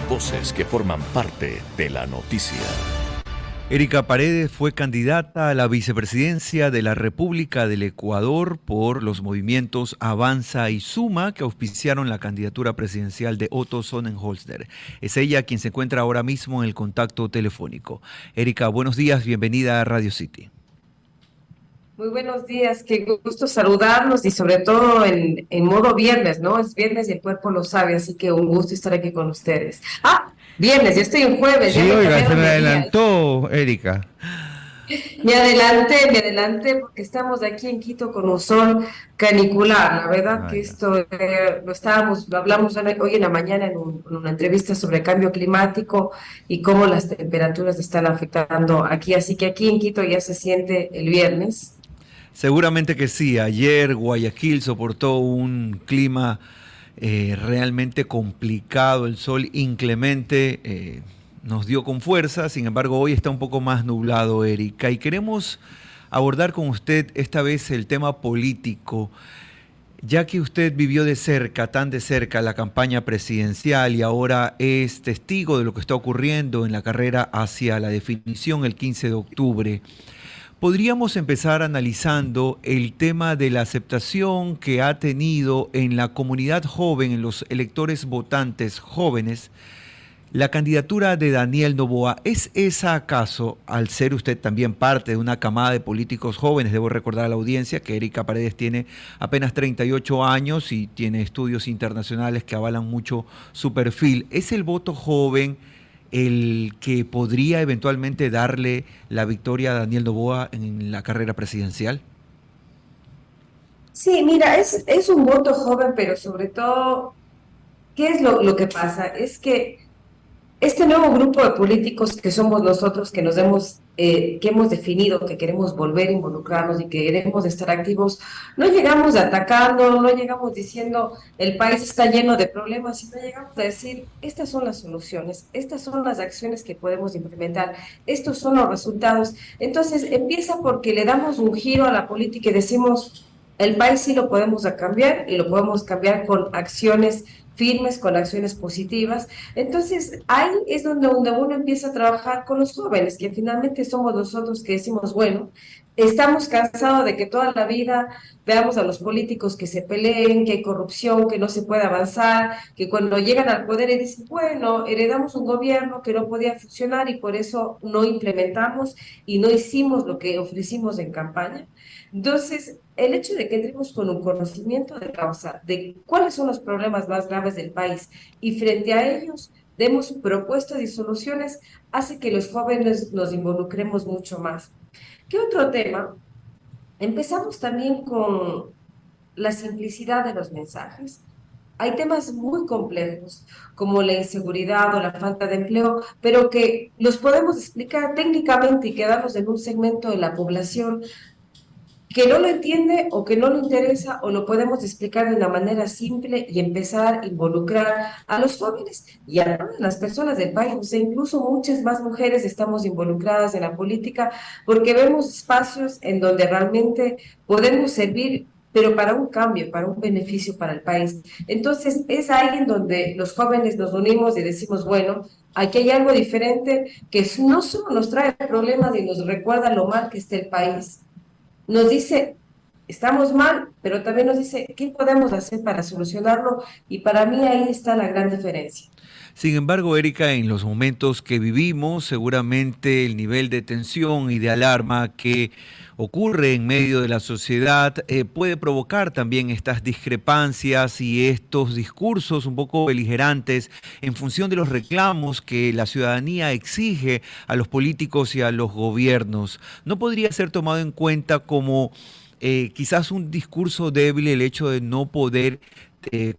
Voces que forman parte de la noticia. Erika Paredes fue candidata a la vicepresidencia de la República del Ecuador por los movimientos Avanza y Suma, que auspiciaron la candidatura presidencial de Otto Sonnenholster. Es ella quien se encuentra ahora mismo en el contacto telefónico. Erika, buenos días, bienvenida a Radio City. Muy buenos días, qué gusto saludarlos y sobre todo en modo viernes, ¿no? Es viernes y el cuerpo lo sabe, así que un gusto estar aquí con ustedes. Viernes, yo estoy en jueves. Sí, oiga, se me adelantó, Erika. Me adelanté porque estamos aquí en Quito con un sol canicular. La verdad que esto lo hablamos hoy en la mañana en una entrevista sobre cambio climático y cómo las temperaturas están afectando aquí. Así que aquí en Quito ya se siente el viernes. Seguramente que sí. Ayer Guayaquil soportó un clima realmente complicado, el sol inclemente nos dio con fuerza, sin embargo hoy está un poco más nublado, Erika, y queremos abordar con usted esta vez el tema político, ya que usted vivió de cerca, tan de cerca, la campaña presidencial y ahora es testigo de lo que está ocurriendo en la carrera hacia la definición el 15 de octubre. Podríamos empezar analizando el tema de la aceptación que ha tenido en la comunidad joven, en los electores votantes jóvenes, la candidatura de Daniel Noboa. ¿Es esa acaso, al ser usted también parte de una camada de políticos jóvenes? Debo recordar a la audiencia que Erika Paredes tiene apenas 38 años y tiene estudios internacionales que avalan mucho su perfil. ¿Es el voto joven el que podría eventualmente darle la victoria a Daniel Noboa en la carrera presidencial? Sí, mira, es un voto joven, pero sobre todo, ¿qué es lo que pasa? Es que este nuevo grupo de políticos que somos nosotros, que hemos definido que queremos volver a involucrarnos y que queremos estar activos, no llegamos atacando, no llegamos diciendo el país está lleno de problemas, sino llegamos a decir estas son las soluciones, estas son las acciones que podemos implementar, estos son los resultados. Entonces empieza porque le damos un giro a la política y decimos el país sí lo podemos cambiar y lo podemos cambiar con acciones firmes, con acciones positivas. Entonces, ahí es donde uno empieza a trabajar con los jóvenes, que finalmente somos nosotros que decimos, bueno, estamos cansados de que toda la vida veamos a los políticos que se peleen, que hay corrupción, que no se puede avanzar, que cuando llegan al poder y dicen, bueno, heredamos un gobierno que no podía funcionar y por eso no implementamos y no hicimos lo que ofrecimos en campaña. Entonces, el hecho de que entremos con un conocimiento de causa, de cuáles son los problemas más graves del país y frente a ellos demos propuestas y soluciones, hace que los jóvenes nos involucremos mucho más. ¿Qué otro tema? Empezamos también con la simplicidad de los mensajes. Hay temas muy complejos, como la inseguridad o la falta de empleo, pero que los podemos explicar técnicamente y quedarnos en un segmento de la población que no lo entiende o que no le interesa o lo podemos explicar de una manera simple y empezar a involucrar a los jóvenes y a todas las personas del país. O sea, incluso muchas más mujeres estamos involucradas en la política porque vemos espacios en donde realmente podemos servir, pero para un cambio, para un beneficio para el país. Entonces, es ahí en donde los jóvenes nos unimos y decimos, bueno, aquí hay algo diferente que no solo nos trae problemas y nos recuerda lo mal que está el país, nos dice, estamos mal, pero también nos dice, ¿qué podemos hacer para solucionarlo? Y para mí ahí está la gran diferencia. Sin embargo, Erika, en los momentos que vivimos, seguramente el nivel de tensión y de alarma que ocurre en medio de la sociedad puede provocar también estas discrepancias y estos discursos un poco beligerantes en función de los reclamos que la ciudadanía exige a los políticos y a los gobiernos. ¿No podría ser tomado en cuenta como quizás un discurso débil el hecho de no poder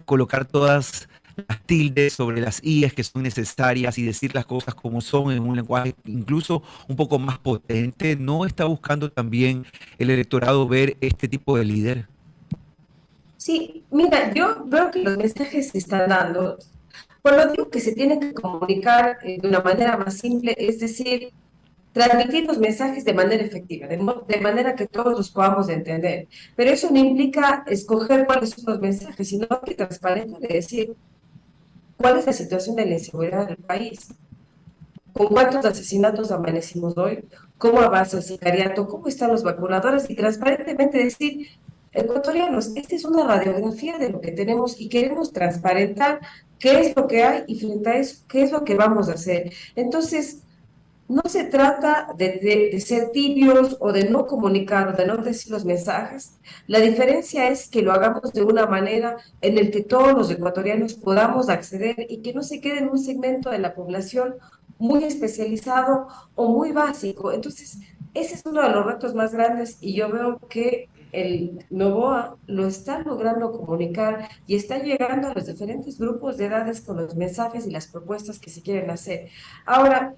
colocar todas las tildes sobre las IES que son necesarias y decir las cosas como son en un lenguaje incluso un poco más potente? ¿No está buscando también el electorado ver este tipo de líder? Sí, mira, yo veo que los mensajes se están dando. Cuando digo que se tienen que comunicar de una manera más simple, es decir, transmitir los mensajes de manera efectiva, de manera que todos los podamos entender. Pero eso no implica escoger cuáles son los mensajes, sino que transparente de decir, ¿Cuál es la situación de la inseguridad del país? ¿Con cuántos asesinatos amanecimos hoy? ¿Cómo avanza el sicariato? ¿Cómo están los vacunadores? Y transparentemente decir, ecuatorianos, esta es una radiografía de lo que tenemos y queremos transparentar qué es lo que hay y frente a eso, qué es lo que vamos a hacer. Entonces, no se trata de ser tibios o de no comunicar o de no decir los mensajes. La diferencia es que lo hagamos de una manera en el que todos los ecuatorianos podamos acceder y que no se quede en un segmento de la población muy especializado o muy básico. Entonces, ese es uno de los retos más grandes y yo veo que el Novoa lo está logrando comunicar y está llegando a los diferentes grupos de edades con los mensajes y las propuestas que se quieren hacer. Ahora,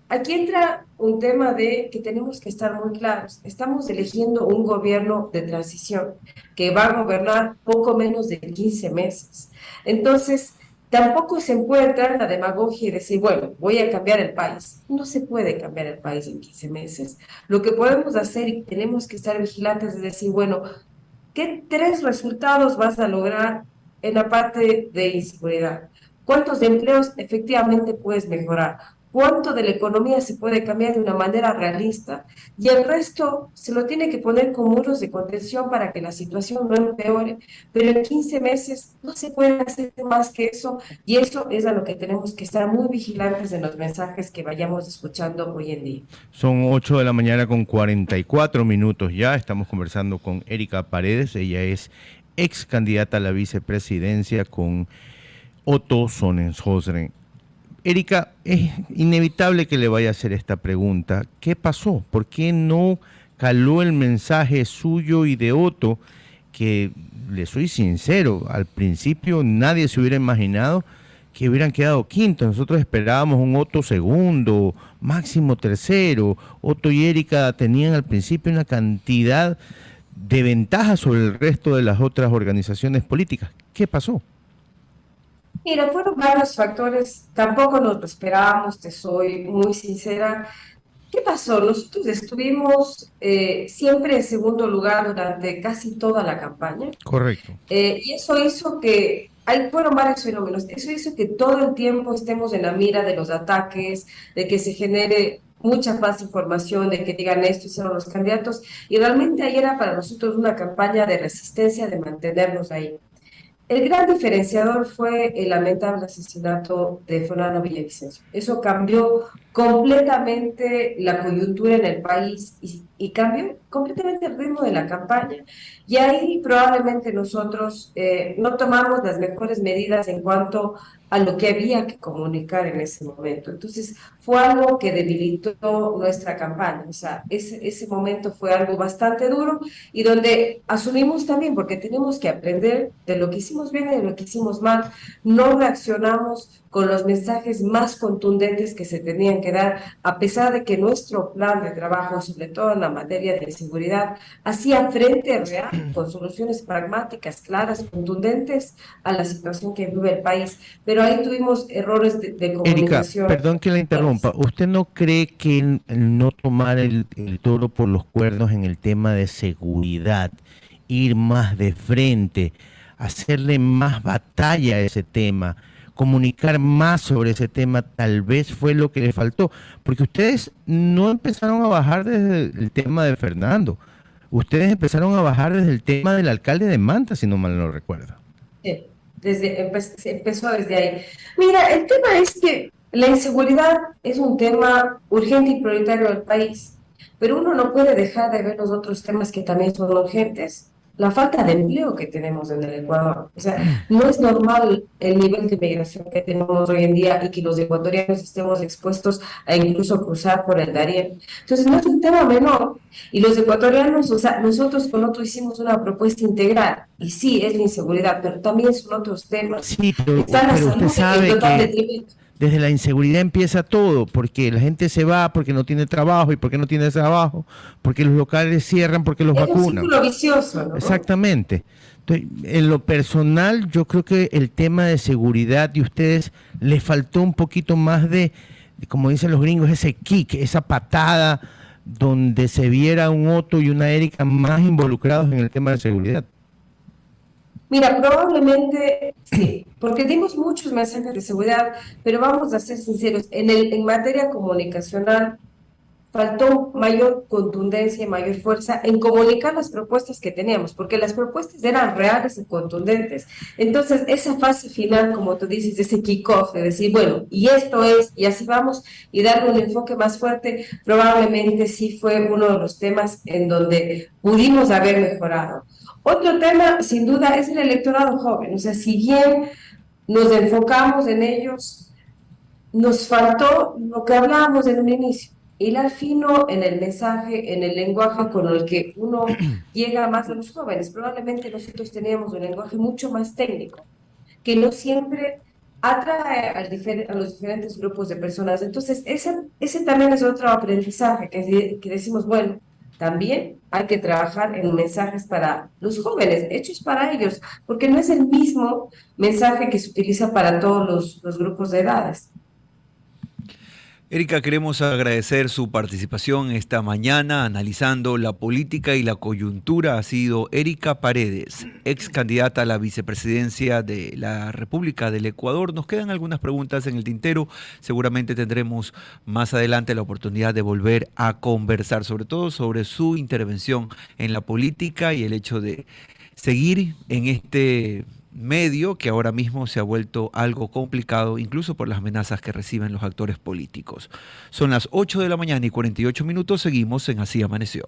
aquí entra un tema de que tenemos que estar muy claros. Estamos eligiendo un gobierno de transición que va a gobernar poco menos de 15 meses. Entonces, tampoco se puede entrar en la demagogia y decir, bueno, voy a cambiar el país. No se puede cambiar el país en 15 meses. Lo que podemos hacer y tenemos que estar vigilantes es decir, bueno, ¿qué tres resultados vas a lograr en la parte de inseguridad? ¿Cuántos empleos efectivamente puedes mejorar? ¿Cuánto de la economía se puede cambiar de una manera realista? Y el resto se lo tiene que poner con muros de contención para que la situación no empeore, pero en 15 meses no se puede hacer más que eso, y eso es a lo que tenemos que estar muy vigilantes en los mensajes que vayamos escuchando hoy en día. Son 8 de la mañana con 44 minutos ya. Estamos conversando con Erika Paredes. Ella es ex candidata a la vicepresidencia con Otto Sonnenschosren. Erika, es inevitable que le vaya a hacer esta pregunta. ¿Qué pasó? ¿Por qué no caló el mensaje suyo y de Otto? Que, le soy sincero, al principio nadie se hubiera imaginado que hubieran quedado quinto. Nosotros esperábamos un Otto segundo, máximo tercero. Otto y Erika tenían al principio una cantidad de ventajas sobre el resto de las otras organizaciones políticas. ¿Qué pasó? Mira, fueron varios factores, tampoco nos lo esperábamos, te soy muy sincera. ¿Qué pasó? Nosotros estuvimos siempre en segundo lugar durante casi toda la campaña. Correcto. Y eso hizo que, fueron varios fenómenos, eso hizo que todo el tiempo estemos en la mira de los ataques, de que se genere mucha más información, de que digan esto hicieron los candidatos, y realmente ahí era para nosotros una campaña de resistencia, de mantenernos ahí. El gran diferenciador fue el lamentable asesinato de Fernando Villavicencio. Eso cambió completamente la coyuntura en el país y cambió completamente el ritmo de la campaña. Y ahí probablemente nosotros no tomamos las mejores medidas en cuanto a lo que había que comunicar en ese momento. Entonces fue algo que debilitó nuestra campaña. O sea, ese momento fue algo bastante duro y donde asumimos también, porque tenemos que aprender de lo que hicimos bien y de lo que hicimos mal, no reaccionamos con los mensajes más contundentes que se tenían que dar, a pesar de que nuestro plan de trabajo, sobre todo en la materia de seguridad, hacía frente real, con soluciones pragmáticas, claras, contundentes a la situación que vive el país. Pero ahí tuvimos errores de comunicación. Erika, perdón que la interrumpa. ¿Usted no cree que el no tomar el toro por los cuernos en el tema de seguridad, ir más de frente, hacerle más batalla a ese tema, comunicar más sobre ese tema, tal vez fue lo que le faltó? Porque ustedes no empezaron a bajar desde el tema de Fernando, ustedes empezaron a bajar desde el tema del alcalde de Manta, si no mal no recuerdo. Sí, empezó desde ahí. Mira, el tema es que la inseguridad es un tema urgente y prioritario del país, pero uno no puede dejar de ver los otros temas que también son urgentes. La falta de empleo que tenemos en el Ecuador. O sea, no es normal el nivel de migración que tenemos hoy en día y que los ecuatorianos estemos expuestos a incluso cruzar por el Darién. Entonces, no es un tema menor. Y los ecuatorianos, o sea, nosotros con otro hicimos una propuesta integral. Y sí, es la inseguridad, pero también son otros temas. Sí, pero usted sabe que desde la inseguridad empieza todo, porque la gente se va porque no tiene trabajo, y porque no tiene trabajo, porque los locales cierran, porque los vacunan. Es un círculo vicioso, ¿no? Exactamente. Entonces, en lo personal, yo creo que el tema de seguridad de ustedes les faltó un poquito más de, como dicen los gringos, ese kick, esa patada, donde se viera un Otto y una Erika más involucrados en el tema de seguridad. Mira, probablemente sí, porque dimos muchos mensajes de seguridad, pero vamos a ser sinceros, en materia comunicacional faltó mayor contundencia y mayor fuerza en comunicar las propuestas que teníamos, porque las propuestas eran reales y contundentes. Entonces, esa fase final, como tú dices, ese kick-off, de decir, bueno, y esto es, y así vamos, y darle un enfoque más fuerte, probablemente sí fue uno de los temas en donde pudimos haber mejorado. Otro tema, sin duda, es el electorado joven. O sea, si bien nos enfocamos en ellos, nos faltó lo que hablábamos en un inicio, hilar fino en el mensaje, en el lenguaje con el que uno llega más a los jóvenes. Probablemente nosotros teníamos un lenguaje mucho más técnico, que no siempre atrae a los diferentes grupos de personas. Entonces, ese también es otro aprendizaje que decimos, bueno, también hay que trabajar en mensajes para los jóvenes, hechos para ellos, porque no es el mismo mensaje que se utiliza para todos los grupos de edades. Erika, queremos agradecer su participación esta mañana analizando la política y la coyuntura. Ha sido Erika Paredes, ex candidata a la vicepresidencia de la República del Ecuador. Nos quedan algunas preguntas en el tintero. Seguramente tendremos más adelante la oportunidad de volver a conversar, sobre todo sobre su intervención en la política y el hecho de seguir en este medio que ahora mismo se ha vuelto algo complicado, incluso por las amenazas que reciben los actores políticos. Son las 8 de la mañana y 48 minutos, seguimos en Así Amaneció.